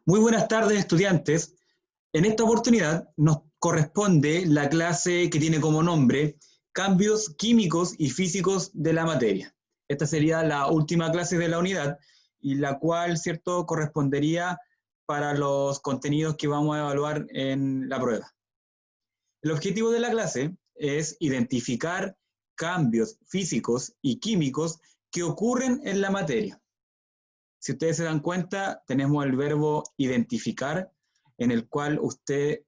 Muy buenas tardes, estudiantes. En esta oportunidad nos corresponde la clase que tiene como nombre Cambios químicos y físicos de la materia. Esta sería la última clase de la unidad y la cual, ¿cierto?, correspondería para los contenidos que vamos a evaluar en la prueba. El objetivo de la clase es identificar cambios físicos y químicos que ocurren en la materia. Si ustedes se dan cuenta, tenemos el verbo identificar, en el cual usted,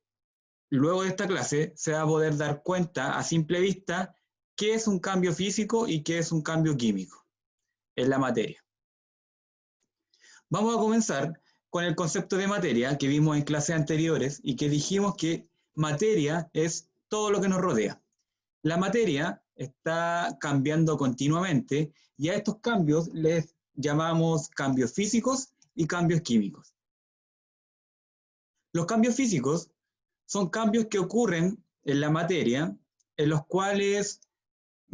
luego de esta clase, se va a poder dar cuenta a simple vista qué es un cambio físico y qué es un cambio químico en la materia. Vamos a comenzar con el concepto de materia que vimos en clases anteriores y que dijimos que materia es todo lo que nos rodea. La materia está cambiando continuamente y a estos cambios les llamamos cambios físicos y cambios químicos. Los cambios físicos son cambios que ocurren en la materia, en los cuales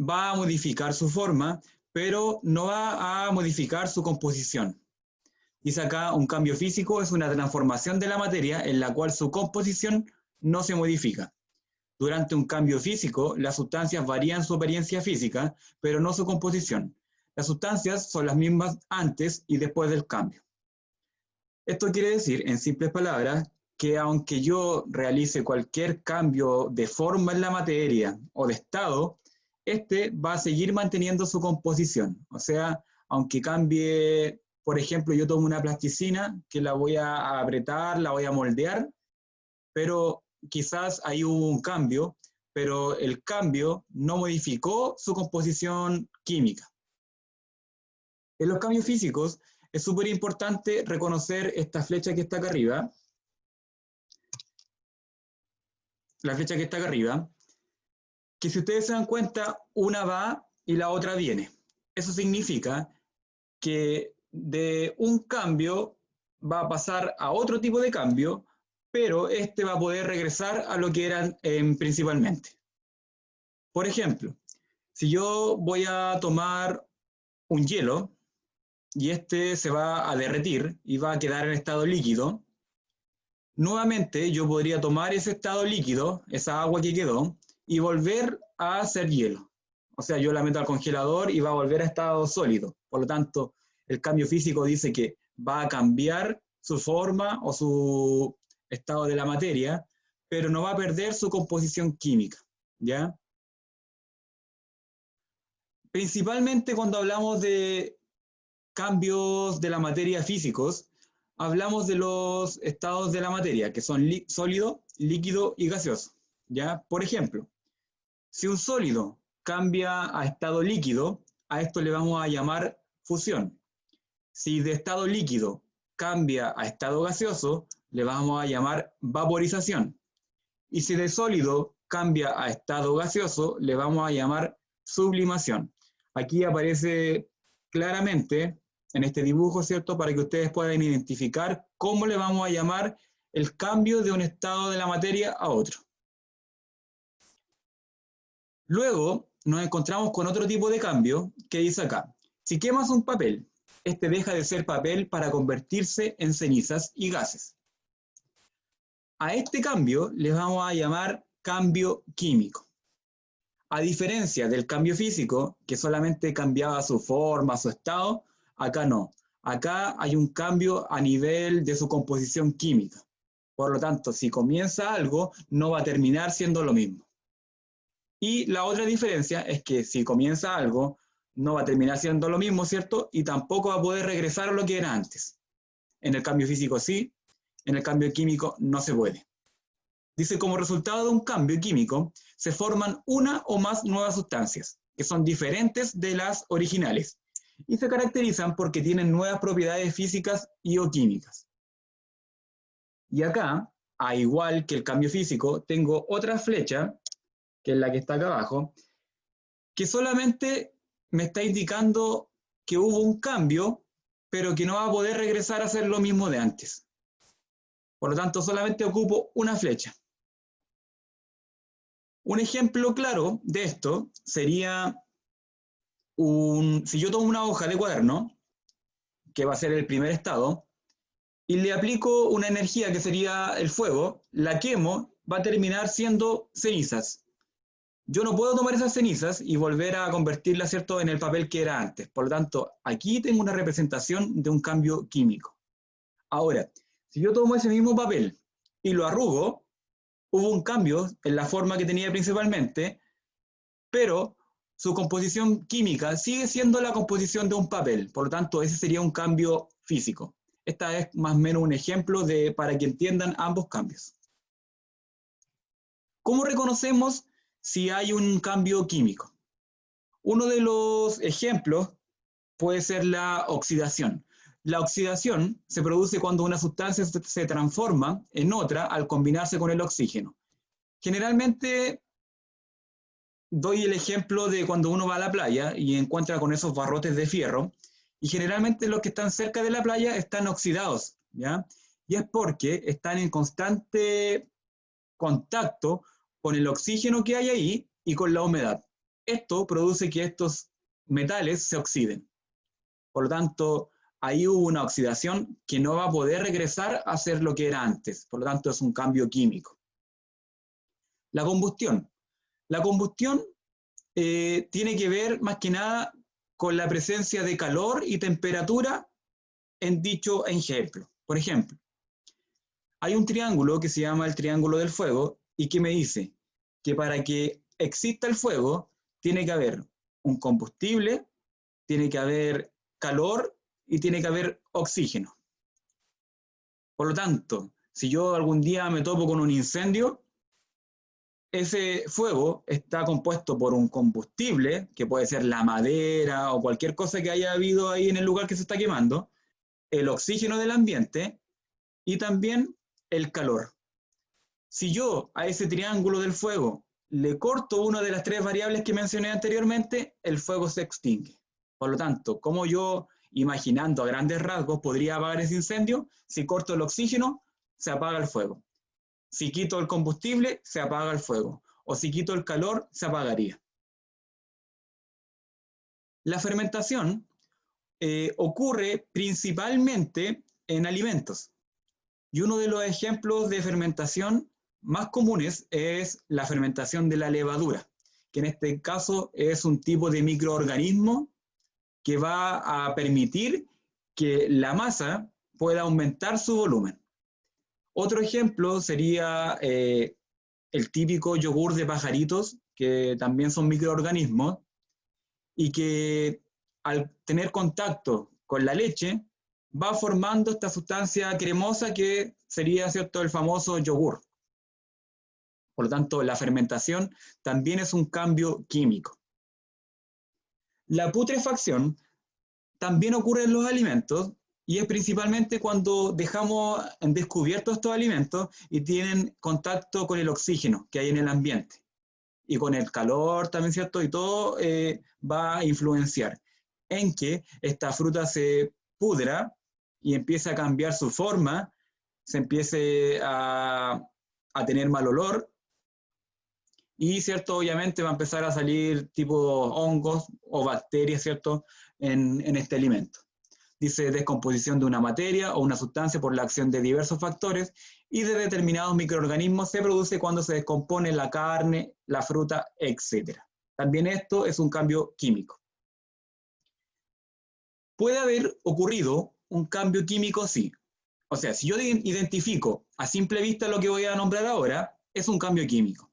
va a modificar su forma, pero no va a modificar su composición. Dice acá, un cambio físico es una transformación de la materia en la cual su composición no se modifica. Durante un cambio físico, las sustancias varían su apariencia física, pero no su composición. Las sustancias son las mismas antes y después del cambio. Esto quiere decir, en simples palabras, que aunque yo realice cualquier cambio de forma en la materia o de estado, este va a seguir manteniendo su composición. O sea, aunque cambie, por ejemplo, yo tomo una plasticina que la voy a apretar, la voy a moldear, pero quizás hay un cambio, pero el cambio no modificó su composición química. En los cambios físicos es súper importante reconocer esta flecha que está acá arriba, la flecha que está acá arriba, que si ustedes se dan cuenta, una va y la otra viene. Eso significa que de un cambio va a pasar a otro tipo de cambio, pero este va a poder regresar a lo que eran principalmente. Por ejemplo, si yo voy a tomar un hielo y este se va a derretir y va a quedar en estado líquido, nuevamente yo podría tomar ese estado líquido, esa agua que quedó, y volver a hacer hielo. O sea, yo la meto al congelador y va a volver a estado sólido. Por lo tanto, el cambio físico dice que va a cambiar su forma o su estado de la materia, pero no va a perder su composición química, ¿ya? Principalmente cuando hablamos de cambios de la materia físicos, hablamos de los estados de la materia, que son sólido, líquido y gaseoso, ¿ya? Por ejemplo, si un sólido cambia a estado líquido, a esto le vamos a llamar fusión. Si de estado líquido cambia a estado gaseoso, le vamos a llamar vaporización. Y si de sólido cambia a estado gaseoso, le vamos a llamar sublimación. Aquí aparece claramente en este dibujo, ¿cierto? Para que ustedes puedan identificar cómo le vamos a llamar el cambio de un estado de la materia a otro. Luego nos encontramos con otro tipo de cambio que dice acá, si quemas un papel, este deja de ser papel para convertirse en cenizas y gases. A este cambio les vamos a llamar cambio químico. A diferencia del cambio físico, que solamente cambiaba su forma, su estado, acá no. Acá hay un cambio a nivel de su composición química. Por lo tanto, si comienza algo, no va a terminar siendo lo mismo. Y la otra diferencia es que si comienza algo, no va a terminar siendo lo mismo, ¿cierto? Y tampoco va a poder regresar a lo que era antes. En el cambio físico sí, en el cambio químico no se puede. Dice, como resultado de un cambio químico, se forman una o más nuevas sustancias, que son diferentes de las originales, y se caracterizan porque tienen nuevas propiedades físicas y o químicas. Y acá, a igual que el cambio físico, tengo otra flecha, que es la que está acá abajo, que solamente me está indicando que hubo un cambio, pero que no va a poder regresar a ser lo mismo de antes. Por lo tanto, solamente ocupo una flecha. Un ejemplo claro de esto sería, si yo tomo una hoja de cuaderno, que va a ser el primer estado, y le aplico una energía que sería el fuego, la quemo, va a terminar siendo cenizas. Yo no puedo tomar esas cenizas y volver a convertirlas, ¿cierto?, en el papel que era antes. Por lo tanto, aquí tengo una representación de un cambio químico. Ahora, si yo tomo ese mismo papel y lo arrugo, hubo un cambio en la forma que tenía principalmente, pero su composición química sigue siendo la composición de un papel. Por lo tanto, ese sería un cambio físico. Esta es más o menos un ejemplo para que entiendan ambos cambios. ¿Cómo reconocemos si hay un cambio químico? Uno de los ejemplos puede ser la oxidación. La oxidación se produce cuando una sustancia se transforma en otra al combinarse con el oxígeno. Generalmente doy el ejemplo de cuando uno va a la playa y encuentra con esos barrotes de fierro, y generalmente los que están cerca de la playa están oxidados, ¿ya? Y es porque están en constante contacto con el oxígeno que hay ahí y con la humedad. Esto produce que estos metales se oxiden. Por lo tanto, ahí hubo una oxidación que no va a poder regresar a ser lo que era antes. Por lo tanto, es un cambio químico. La combustión. La combustión tiene que ver más que nada con la presencia de calor y temperatura en dicho ejemplo. Por ejemplo, hay un triángulo que se llama el triángulo del fuego y que me dice que para que exista el fuego tiene que haber un combustible, tiene que haber calor y tiene que haber oxígeno. Por lo tanto, si yo algún día me topo con un incendio, ese fuego está compuesto por un combustible, que puede ser la madera o cualquier cosa que haya habido ahí en el lugar que se está quemando, el oxígeno del ambiente y también el calor. Si yo a ese triángulo del fuego le corto una de las tres variables que mencioné anteriormente, el fuego se extingue. Por lo tanto, como yo, imaginando a grandes rasgos, podría apagar ese incendio? Si corto el oxígeno, se apaga el fuego. Si quito el combustible, se apaga el fuego. O si quito el calor, se apagaría. La fermentación ocurre principalmente en alimentos. Y uno de los ejemplos de fermentación más comunes es la fermentación de la levadura, que en este caso es un tipo de microorganismo que va a permitir que la masa pueda aumentar su volumen. Otro ejemplo sería el típico yogur de pajaritos, que también son microorganismos, y que al tener contacto con la leche, va formando esta sustancia cremosa que sería, ¿cierto?, el famoso yogur. Por lo tanto, la fermentación también es un cambio químico. La putrefacción también ocurre en los alimentos y es principalmente cuando dejamos en descubierto estos alimentos y tienen contacto con el oxígeno que hay en el ambiente y con el calor también, ¿cierto? Y todo va a influenciar en que esta fruta se pudra y empiece a cambiar su forma, se empiece a tener mal olor y, ¿cierto? Obviamente va a empezar a salir tipo hongos o bacterias, ¿cierto?, en este alimento. Dice descomposición de una materia o una sustancia por la acción de diversos factores y de determinados microorganismos se produce cuando se descompone la carne, la fruta, etc. También esto es un cambio químico. ¿Puede haber ocurrido un cambio químico? Sí. O sea, si yo identifico a simple vista lo que voy a nombrar ahora, es un cambio químico.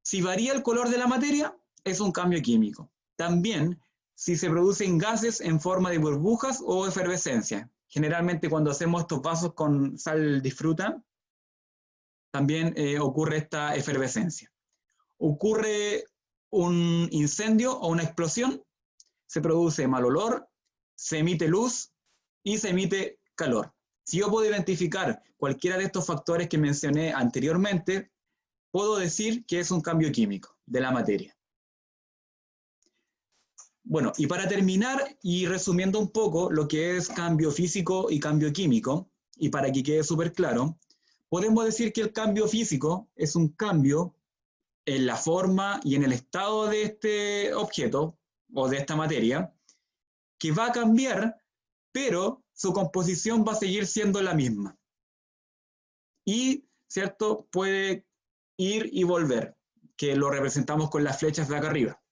Si varía el color de la materia, es un cambio químico. También si se producen gases en forma de burbujas o efervescencia. Generalmente cuando hacemos estos vasos con sal disfruta, también ocurre esta efervescencia. Ocurre un incendio o una explosión, se produce mal olor, se emite luz y se emite calor. Si yo puedo identificar cualquiera de estos factores que mencioné anteriormente, puedo decir que es un cambio químico de la materia. Bueno, y para terminar y resumiendo un poco lo que es cambio físico y cambio químico, y para que quede súper claro, podemos decir que el cambio físico es un cambio en la forma y en el estado de este objeto o de esta materia, que va a cambiar, pero su composición va a seguir siendo la misma. Y, ¿cierto? Puede ir y volver, que lo representamos con las flechas de acá arriba.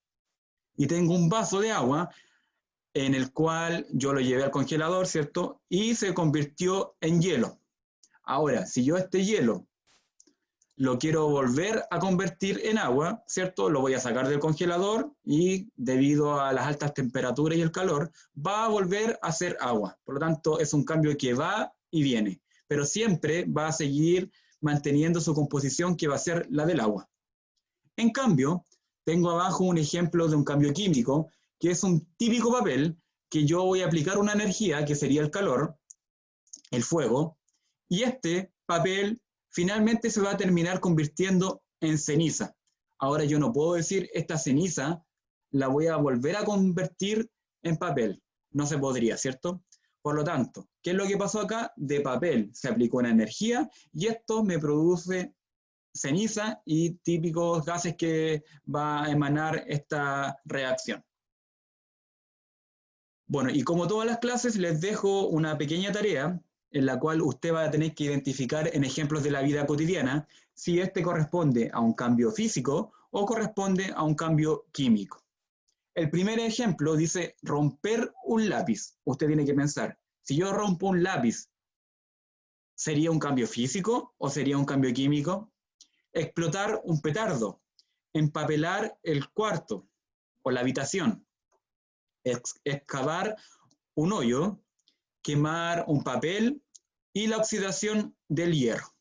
Y tengo un vaso de agua en el cual yo lo llevé al congelador, ¿cierto? Y se convirtió en hielo. Ahora, si yo este hielo lo quiero volver a convertir en agua, ¿cierto? Lo voy a sacar del congelador y debido a las altas temperaturas y el calor, va a volver a ser agua. Por lo tanto, es un cambio que va y viene, pero siempre va a seguir manteniendo su composición que va a ser la del agua. En cambio, tengo abajo un ejemplo de un cambio químico, que es un típico papel que yo voy a aplicar una energía, que sería el calor, el fuego, y este papel finalmente se va a terminar convirtiendo en ceniza. Ahora yo no puedo decir esta ceniza la voy a volver a convertir en papel. No se podría, ¿cierto? Por lo tanto, ¿qué es lo que pasó acá? De papel se aplicó una energía y esto me produce ceniza y típicos gases que va a emanar esta reacción. Bueno, y como todas las clases, les dejo una pequeña tarea en la cual usted va a tener que identificar en ejemplos de la vida cotidiana si este corresponde a un cambio físico o corresponde a un cambio químico. El primer ejemplo dice romper un lápiz. Usted tiene que pensar, si yo rompo un lápiz, ¿sería un cambio físico o sería un cambio químico? Explotar un petardo, empapelar el cuarto o la habitación, excavar un hoyo, quemar un papel y la oxidación del hierro.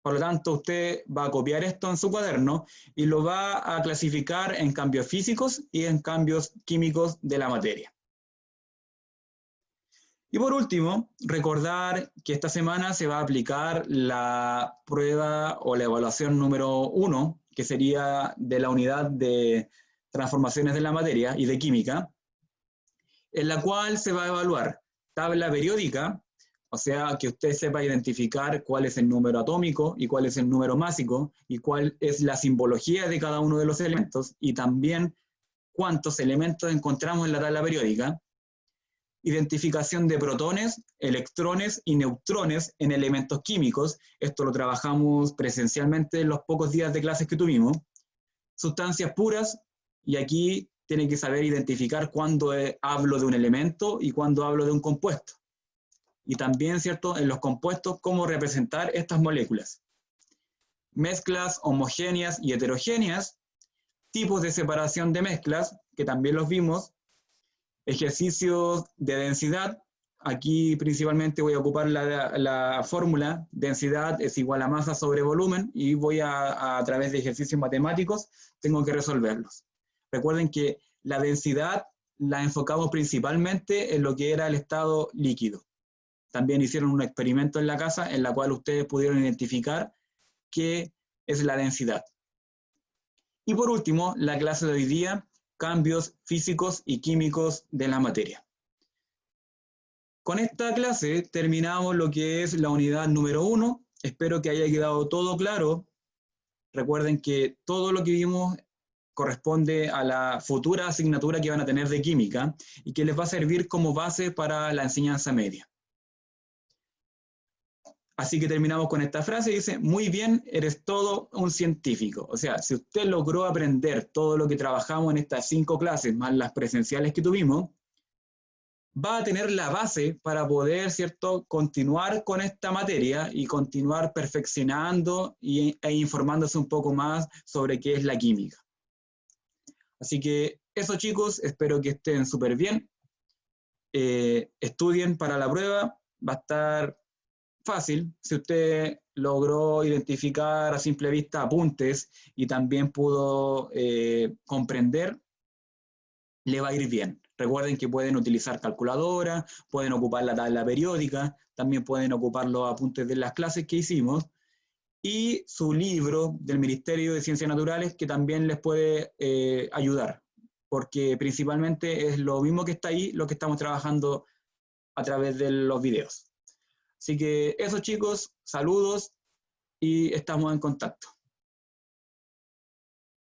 Por lo tanto, usted va a copiar esto en su cuaderno y lo va a clasificar en cambios físicos y en cambios químicos de la materia. Y por último, recordar que esta semana se va a aplicar la prueba o la evaluación número 1, que sería de la unidad de transformaciones de la materia y de química, en la cual se va a evaluar tabla periódica, o sea, que usted sepa identificar cuál es el número atómico y cuál es el número másico y cuál es la simbología de cada uno de los elementos y también cuántos elementos encontramos en la tabla periódica. Identificación de protones, electrones y neutrones en elementos químicos. Esto lo trabajamos presencialmente en los pocos días de clases que tuvimos. Sustancias puras, y aquí tienen que saber identificar cuándo hablo de un elemento y cuándo hablo de un compuesto. Y también, ¿cierto?, en los compuestos, cómo representar estas moléculas. Mezclas homogéneas y heterogéneas, tipos de separación de mezclas, que también los vimos, ejercicios de densidad. Aquí principalmente voy a ocupar la fórmula, densidad es igual a masa sobre volumen, y voy a través de ejercicios matemáticos, tengo que resolverlos. Recuerden que la densidad la enfocamos principalmente en lo que era el estado líquido. También hicieron un experimento en la casa en la cual ustedes pudieron identificar qué es la densidad. Y por último, la clase de hoy día, cambios físicos y químicos de la materia. Con esta clase terminamos lo que es la unidad número 1. Espero que haya quedado todo claro. Recuerden que todo lo que vimos corresponde a la futura asignatura que van a tener de química y que les va a servir como base para la enseñanza media. Así que terminamos con esta frase, dice, muy bien, eres todo un científico. O sea, si usted logró aprender todo lo que trabajamos en estas 5 clases, más las presenciales que tuvimos, va a tener la base para poder, ¿cierto?, continuar con esta materia y continuar perfeccionando e informándose un poco más sobre qué es la química. Así que eso, chicos, espero que estén súper bien. Estudien para la prueba, va a estar fácil. Si usted logró identificar a simple vista apuntes y también pudo comprender, le va a ir bien. Recuerden que pueden utilizar calculadora, pueden ocupar la tabla periódica, también pueden ocupar los apuntes de las clases que hicimos y su libro del Ministerio de Ciencias Naturales, que también les puede ayudar, porque principalmente es lo mismo que está ahí, lo que estamos trabajando a través de los videos. Así que eso, chicos, saludos y estamos en contacto.